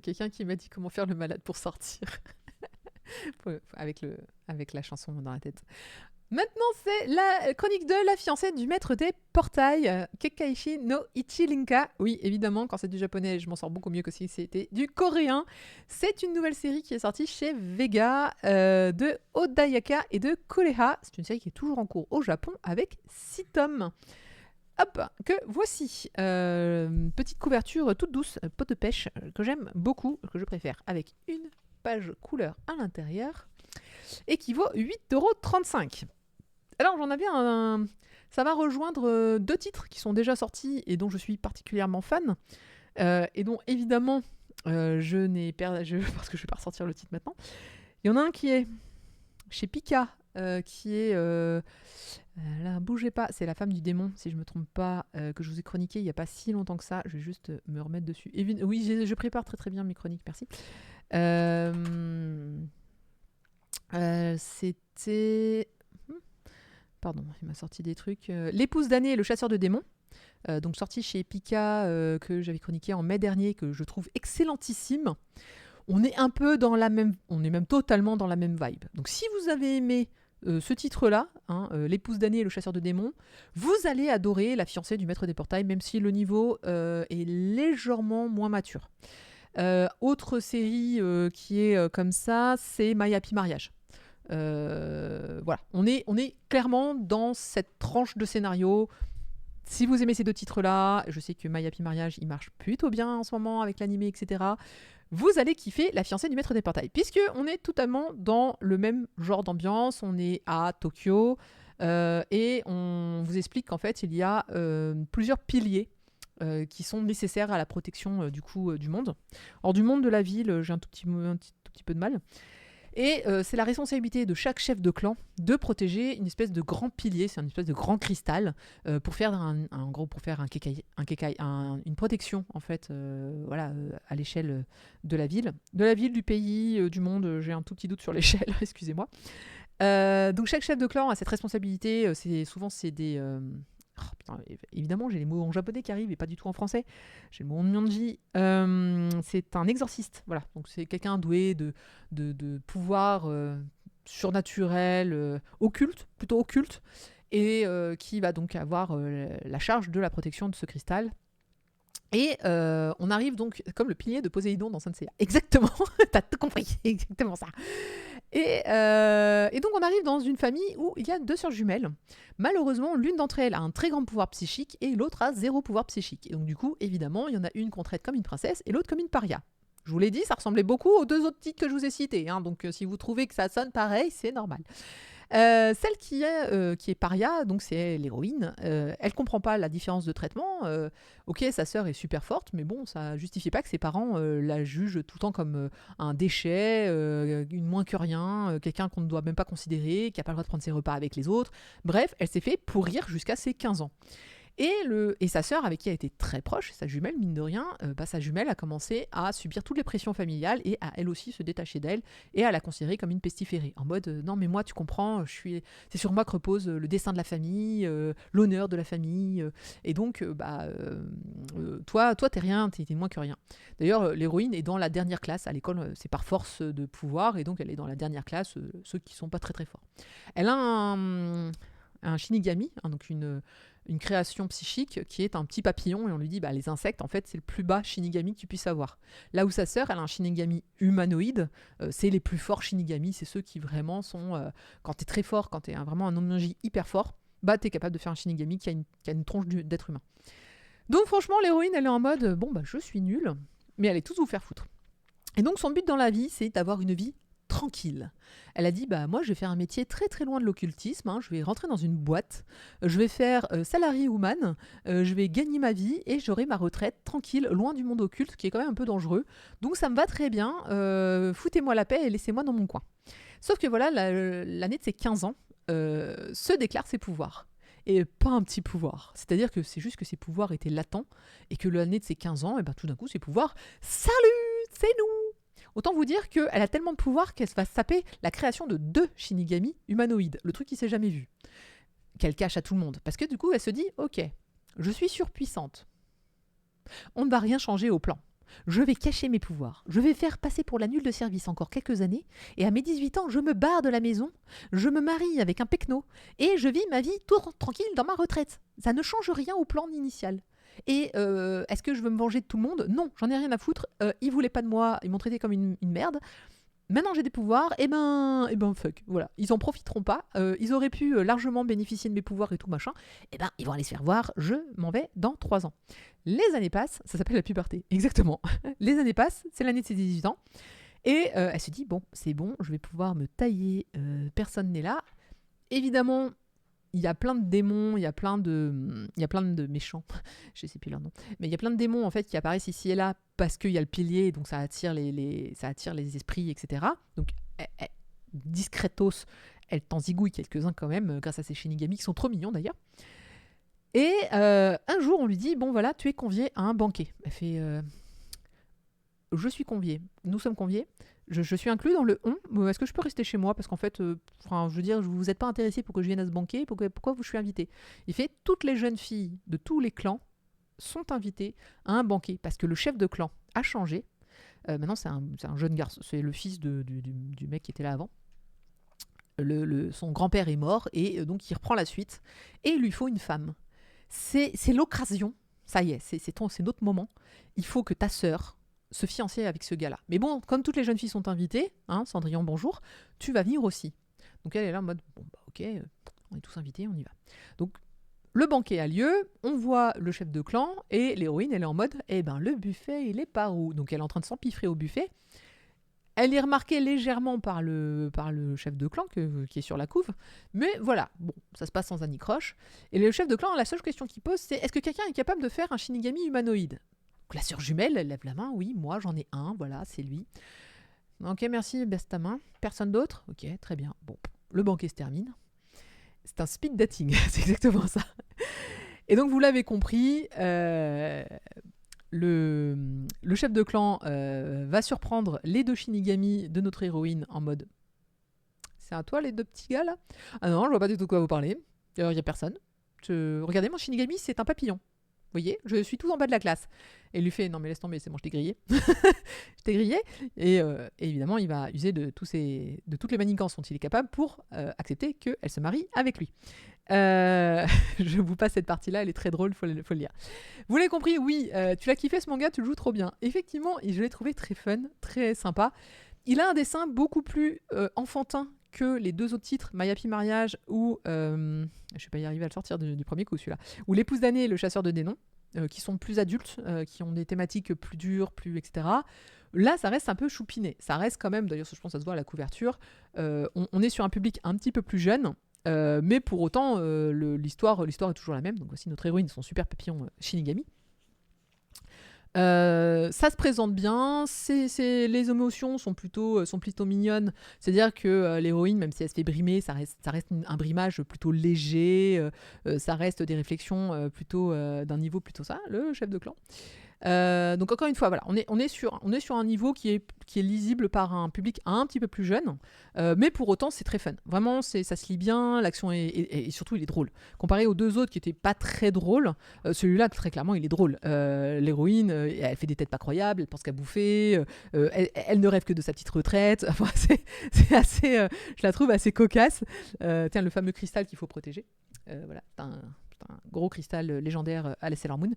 quelqu'un qui m'a dit comment faire le malade pour sortir. Avec la chanson dans la tête. Maintenant, c'est la chronique de la fiancée du maître des portails, Kekkaishi no Ichilinka. Oui, évidemment, quand c'est du japonais, je m'en sors beaucoup mieux que si c'était du coréen. C'est une nouvelle série qui est sortie chez Vega de Odayaka et de Koreha. C'est une série qui est toujours en cours au Japon avec 6 tomes. Hop, que voici. Petite couverture toute douce, pot de pêche, que j'aime beaucoup, que je préfère, avec une page couleur à l'intérieur et qui vaut 8,35 €. Alors j'en avais ça va rejoindre 2 titres qui sont déjà sortis et dont je suis particulièrement fan et dont évidemment parce que je vais pas ressortir le titre maintenant. Il y en a un qui est chez Pika qui est là, bougez pas, c'est La femme du démon si je me trompe pas, que je vous ai chroniqué il y a pas si longtemps que ça. Je vais juste me remettre dessus. Oui, je prépare très très bien mes chroniques, merci. C'était pardon, il m'a sorti des trucs. L'épouse d'année et le chasseur de démons, donc sorti chez Pika, que j'avais chroniqué en mai dernier, que je trouve excellentissime. On est même totalement dans la même vibe. Donc si vous avez aimé ce titre-là, l'épouse d'année et le chasseur de démons, vous allez adorer La fiancée du maître des portails, même si le niveau est légèrement moins mature. Autre série qui est comme ça, c'est My Happy Mariage. Voilà, on est clairement dans cette tranche de scénario. Si vous aimez ces 2 titres-là, je sais que My Happy Mariage, il marche plutôt bien en ce moment avec l'animé, etc. Vous allez kiffer La fiancée du maître des portails, puisque on est totalement dans le même genre d'ambiance. On est à Tokyo et on vous explique qu'en fait, il y a plusieurs piliers qui sont nécessaires à la protection du monde. Or, du monde de la ville, j'ai un tout petit peu de mal. Et c'est la responsabilité de chaque chef de clan de protéger une espèce de grand pilier, c'est une espèce de grand cristal, pour faire une protection en fait, à l'échelle de la ville, du pays, du monde. J'ai un tout petit doute sur l'échelle, excusez-moi. Donc chaque chef de clan a cette responsabilité. C'est des évidemment, j'ai les mots en japonais qui arrivent et pas du tout en français. J'ai le mot en nyanji. C'est un exorciste. Voilà. Donc, c'est quelqu'un doué de pouvoirs surnaturels, plutôt occultes, et qui va donc avoir la charge de la protection de ce cristal. Et on arrive donc comme le pilier de Poséidon dans Saint Seiya. Exactement, t'as tout compris, exactement ça. Et donc on arrive dans une famille où il y a 2 sœurs jumelles. Malheureusement, l'une d'entre elles a un très grand pouvoir psychique et l'autre a 0 pouvoir psychique. Et donc du coup, évidemment, il y en a une qu'on traite comme une princesse et l'autre comme une paria. Je vous l'ai dit, ça ressemblait beaucoup aux 2 autres titres que je vous ai cités. Donc si vous trouvez que ça sonne pareil, c'est normal. Celle qui est paria, donc c'est l'héroïne, elle comprend pas la différence de traitement. Ok, sa sœur est super forte, mais bon, ça justifie pas que ses parents la jugent tout le temps comme un déchet, une moins que rien, quelqu'un qu'on ne doit même pas considérer, qui a pas le droit de prendre ses repas avec les autres. Bref, elle s'est fait pourrir jusqu'à ses 15 ans. Et sa sœur, avec qui elle était très proche, sa jumelle, mine de rien, sa jumelle a commencé à subir toutes les pressions familiales et à elle aussi se détacher d'elle et à la considérer comme une pestiférée. En mode, non mais moi tu comprends, c'est sur moi que repose le destin de la famille, l'honneur de la famille, et donc toi t'es rien, t'es moins que rien. D'ailleurs, l'héroïne est dans la dernière classe à l'école, c'est par force de pouvoir, et donc elle est dans la dernière classe, ceux qui sont pas très très forts. Elle a un shinigami, donc une création psychique qui est un petit papillon, et on lui dit les insectes en fait c'est le plus bas shinigami que tu puisses avoir. Là où sa sœur elle a un shinigami humanoïde, c'est les plus forts shinigami, c'est ceux qui vraiment sont quand t'es très fort, quand t'es vraiment un omnonji hyper fort, t'es capable de faire un shinigami qui a une tronche d'être humain. Donc franchement l'héroïne elle est en mode je suis nulle, mais elle est tous vous faire foutre. Et donc son but dans la vie c'est d'avoir une vie tranquille. Elle a dit moi je vais faire un métier très très loin de l'occultisme, je vais rentrer dans une boîte, je vais faire salarié woman, je vais gagner ma vie et j'aurai ma retraite tranquille, loin du monde occulte qui est quand même un peu dangereux. Donc ça me va très bien, foutez-moi la paix et laissez-moi dans mon coin. Sauf que voilà, l'année de ses 15 ans se déclare ses pouvoirs. Et pas un petit pouvoir. C'est-à-dire que c'est juste que ses pouvoirs étaient latents et que l'année de ses 15 ans, tout d'un coup, ses pouvoirs, salut, c'est nous. Autant vous dire qu'elle a tellement de pouvoir qu'elle va se taper la création de 2 shinigami humanoïdes, le truc qui s'est jamais vu, qu'elle cache à tout le monde. Parce que du coup, elle se dit, ok, je suis surpuissante. On ne va rien changer au plan. Je vais cacher mes pouvoirs. Je vais faire passer pour la nulle de service encore quelques années. Et à mes 18 ans, je me barre de la maison. Je me marie avec un pecno. Et je vis ma vie tout tranquille dans ma retraite. Ça ne change rien au plan initial. Et est-ce que je veux me venger de tout le monde? Non, j'en ai rien à foutre. Ils voulaient pas de moi. Ils m'ont traité comme une merde. Maintenant j'ai des pouvoirs, et ben fuck, voilà. Ils en profiteront pas, ils auraient pu largement bénéficier de mes pouvoirs et tout machin, et ben ils vont aller se faire voir, je m'en vais dans 3 ans. Les années passent, ça s'appelle la puberté, exactement. Les années passent, c'est l'année de ses 18 ans, et elle se dit, bon, c'est bon, je vais pouvoir me tailler, personne n'est là. Évidemment, il y a plein de démons, il y a plein de méchants, je sais plus leur nom, mais il y a plein de démons en fait qui apparaissent ici et là parce qu'il y a le pilier, donc ça attire ça attire les esprits, etc. Donc discretos, elle t'en zigouille quelques-uns quand même, grâce à ces shinigami qui sont trop mignons d'ailleurs. Et un jour on lui dit, bon voilà, tu es convié à un banquet. Elle fait, je suis conviée, nous sommes conviés. Je suis inclus dans le on. Est-ce que je peux rester chez moi? Parce qu'en fait, je veux dire, vous n'êtes pas intéressé pour que je vienne à ce banquet. Pourquoi je suis invité? Il fait, toutes les jeunes filles de tous les clans sont invitées à un banquet. Parce que le chef de clan a changé. Maintenant, c'est un jeune garçon. C'est le fils du mec qui était là avant. Son grand-père est mort. Et donc, il reprend la suite. Et il lui faut une femme. C'est l'occasion. Ça y est, c'est notre moment. Il faut que ta sœur se fiancer avec ce gars-là. Mais bon, comme toutes les jeunes filles sont invitées, hein, Cendrillon, bonjour, tu vas venir aussi. Donc elle est là en mode, bon, bah ok, on est tous invités, on y va. Donc le banquet a lieu, on voit le chef de clan, et l'héroïne, elle est en mode, eh ben le buffet, il est par où? Donc elle est en train de s'empiffrer au buffet. Elle est remarquée légèrement par le chef de clan qui est sur la couve, mais voilà, bon, ça se passe sans anicroche. Et le chef de clan, la seule question qu'il pose, c'est, est-ce que quelqu'un est capable de faire un shinigami humanoïde? La sœur jumelle, elle lève la main. Oui, moi, j'en ai un. Voilà, c'est lui. Ok, merci, baisse ta main. Personne d'autre? Ok, très bien. Bon, le banquet se termine. C'est un speed dating. C'est exactement ça. Et donc, vous l'avez compris, le chef de clan va surprendre les 2 shinigami de notre héroïne en mode, c'est à toi les 2 petits gars là? Ah non, je vois pas du tout de quoi vous parlez. Il n'y a personne. Regardez, mon shinigami, c'est un papillon. Vous voyez, je suis tout en bas de la classe. Et il lui fait, non mais laisse tomber, c'est bon, je t'ai grillé. Je t'ai grillé. Et évidemment, il va user de toutes les manigances dont il est capable pour accepter qu'elle se marie avec lui. Je vous passe cette partie-là, elle est très drôle, faut le lire. Vous l'avez compris, oui, tu l'as kiffé ce manga, tu le joues trop bien. Effectivement, je l'ai trouvé très fun, très sympa. Il a un dessin beaucoup plus enfantin que les 2 autres titres, Mayapi Mariage ou, je vais pas y arriver à le sortir du premier coup celui-là, ou L'épouse d'année et Le chasseur de démons, qui sont plus adultes, qui ont des thématiques plus dures, plus etc. Là, ça reste un peu choupiné. Ça reste quand même, d'ailleurs, je pense que ça se voit à la couverture, on est sur un public un petit peu plus jeune, mais pour autant, l'histoire est toujours la même. Donc voici notre héroïne, son super papillon Shinigami. Ça se présente bien, les émotions sont plutôt mignonnes, c'est-à-dire que l'héroïne, même si elle se fait brimer, ça reste un brimage plutôt léger, ça reste des réflexions plutôt d'un niveau plutôt ça, le chef de clan. Donc encore une fois, voilà, on est sur un niveau qui est lisible par un public un petit peu plus jeune, mais pour autant c'est très fun. Vraiment, ça se lit bien, l'action et surtout il est drôle. Comparé aux 2 autres qui étaient pas très drôles, celui-là très clairement il est drôle. L'héroïne, elle fait des têtes pas croyables, elle pense qu'à bouffer, elle ne rêve que de sa petite retraite. Enfin, c'est assez, je la trouve assez cocasse. Tiens, le fameux cristal qu'il faut protéger. Voilà, c'est un gros cristal légendaire à la Sailor Moon.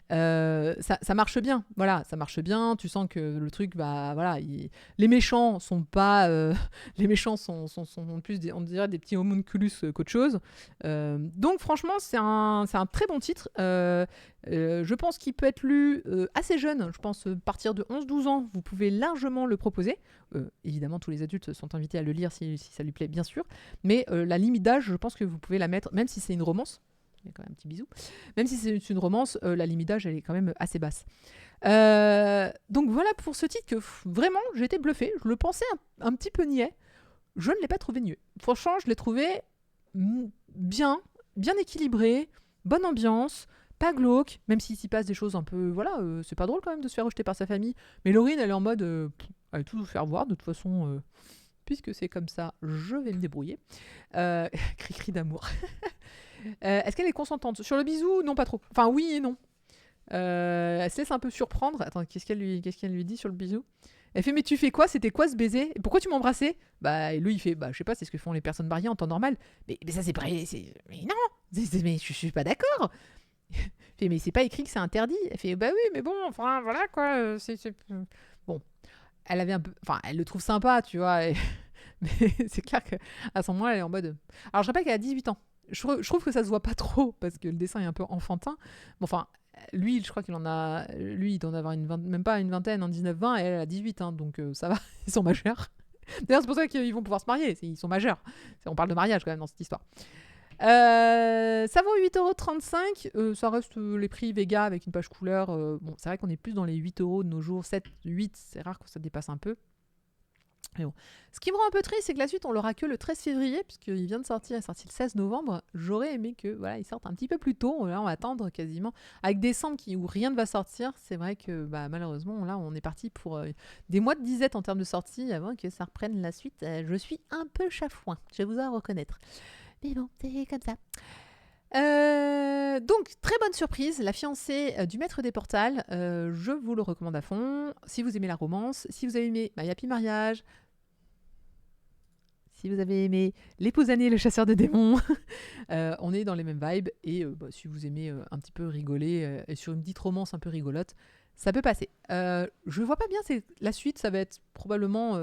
Ça marche bien, voilà, ça marche bien. Tu sens que le truc, bah voilà, les méchants sont pas, les méchants sont plus, on dirait des petits homunculus qu'autre chose. Donc franchement, c'est un très bon titre. Je pense qu'il peut être lu assez jeune. Je pense à partir de 11-12 ans, vous pouvez largement le proposer. Évidemment, tous les adultes sont invités à le lire si ça lui plaît, bien sûr. Mais la limite d'âge, je pense que vous pouvez la mettre, même si c'est une romance. Il y a quand même un petit bisou. Même si c'est une romance, la limite d'âge, elle est quand même assez basse. Donc voilà pour ce titre que vraiment, j'ai été bluffée. Je le pensais un petit peu niais. Je ne l'ai pas trouvé niais. Franchement, je l'ai trouvé bien équilibré, bonne ambiance, pas glauque, même s'il s'y passe des choses un peu... Voilà, c'est pas drôle quand même de se faire rejeter par sa famille. Mais Laurine, elle est en mode... elle va tout vous faire voir, de toute façon... puisque c'est comme ça, je vais me débrouiller. Cri-cri d'amour. Est-ce qu'elle est consentante? Sur le bisou, non, pas trop. Enfin, oui et non. Elle se laisse un peu surprendre. Attends, qu'est-ce qu'elle lui dit sur le bisou? Elle fait, mais tu fais quoi? C'était quoi ce baiser? Et pourquoi tu m'embrassais? Bah, et lui, il fait, bah, je sais pas, c'est ce que font les personnes mariées en temps normal. Mais ça, c'est pas. Mais non! Mais je suis pas d'accord! Elle fait, mais c'est pas écrit que c'est interdit. Elle fait, bah oui, mais bon, enfin, voilà quoi. Bon, elle avait un peu. Enfin, elle le trouve sympa, tu vois. Mais c'est clair qu'à ce moment-là, elle est en mode. Alors, je rappelle qu'elle a 18 ans. Je trouve que ça se voit pas trop parce que le dessin est un peu enfantin. Bon, enfin, lui, je crois qu'il en a. Lui, il doit en avoir même pas une vingtaine, en 19-20, et elle a 18, hein, donc ça va, ils sont majeurs. D'ailleurs, c'est pour ça qu'ils vont pouvoir se marier, ils sont majeurs. On parle de mariage quand même dans cette histoire. Ça vaut 8,35 €. Ça reste les prix Vega avec une page couleur. Bon, c'est vrai qu'on est plus dans les 8 € de nos jours. 7, 8, c'est rare que ça dépasse un peu. Mais bon. Ce qui me rend un peu triste, c'est que la suite, on l'aura que le 13 février, puisqu'il vient de sortir, il est sorti le 16 novembre. J'aurais aimé que voilà, il sorte un petit peu plus tôt. Là, on va attendre quasiment. Avec décembre où rien ne va sortir, c'est vrai que malheureusement, là, on est parti pour des mois de disette en termes de sortie avant que ça reprenne la suite. Je suis un peu chafouin, je vais vous en reconnaître. Mais bon, c'est comme ça. Donc, très bonne surprise, La fiancée du maître des portals. Je vous le recommande à fond. Si vous aimez la romance, si vous avez aimé My Happy Mariage, si vous avez aimé L'épouse Année et le chasseur de démons, on est dans les mêmes vibes. Et si vous aimez un petit peu rigoler et sur une petite romance un peu rigolote, ça peut passer. Je vois pas bien, la suite, ça va être probablement...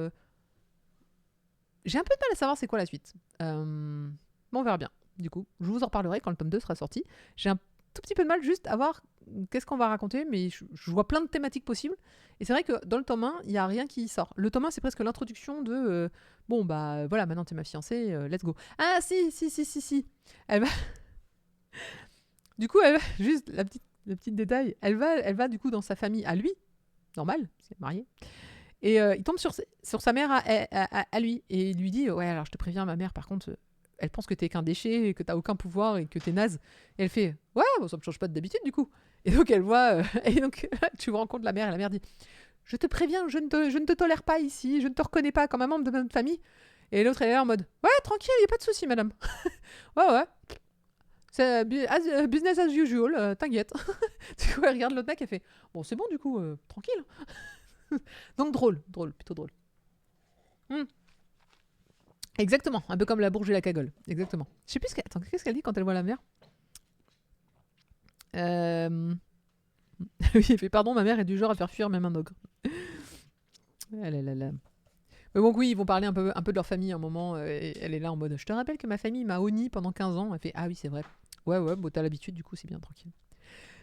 J'ai un peu de mal à savoir c'est quoi la suite. On verra bien. Du coup, je vous en reparlerai quand le tome 2 sera sorti. J'ai un tout petit peu de mal juste à voir qu'est-ce qu'on va raconter, mais je vois plein de thématiques possibles. Et c'est vrai que dans le tome 1, il n'y a rien qui sort. Le tome 1, c'est presque l'introduction de bon, bah voilà, maintenant t'es ma fiancée, let's go. Ah, si. Elle va. Du coup, elle va. Juste le petit détail. Elle va du coup dans sa famille à lui, normal, c'est marié. Et il tombe sur sa mère à lui. Et il lui dit, ouais, alors je te préviens, ma mère, par contre. Elle pense que t'es qu'un déchet, que t'as aucun pouvoir et que t'es naze. Et elle fait ouais, bon, ça me change pas d'habitude du coup. Et donc elle voit et donc tu vous rencontres la mère et la mère dit je te préviens, je ne te tolère pas ici, je ne te reconnais pas comme un membre de notre famille. Et l'autre elle est là en mode ouais, tranquille, y a pas de souci madame. ouais. C'est business as usual, t'inquiète. Du coup elle regarde l'autre mec et fait bon c'est bon du coup, tranquille. Donc drôle, plutôt drôle. Exactement, un peu comme la bourge et la cagole. Exactement. Je sais plus qu'est-ce qu'elle dit quand elle voit la mère. Oui, elle fait pardon, ma mère est du genre à faire fuir même un ogre. Mais bon, oui, ils vont parler un peu de leur famille à un moment. Et elle est là en mode je te rappelle que ma famille m'a honni pendant 15 ans. Elle fait ah oui, c'est vrai. Ouais, bon, t'as l'habitude, du coup, c'est bien tranquille.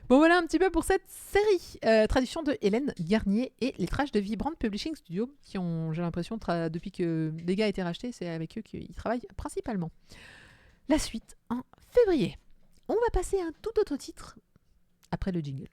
Bon, voilà un petit peu pour cette série. Traduction de Hélène Garnier et lettrage de Vibrant Publishing Studio, qui ont, j'ai l'impression, depuis que Vega a été racheté, c'est avec eux qu'ils travaillent principalement. La suite en février. On va passer à un tout autre titre après le jingle.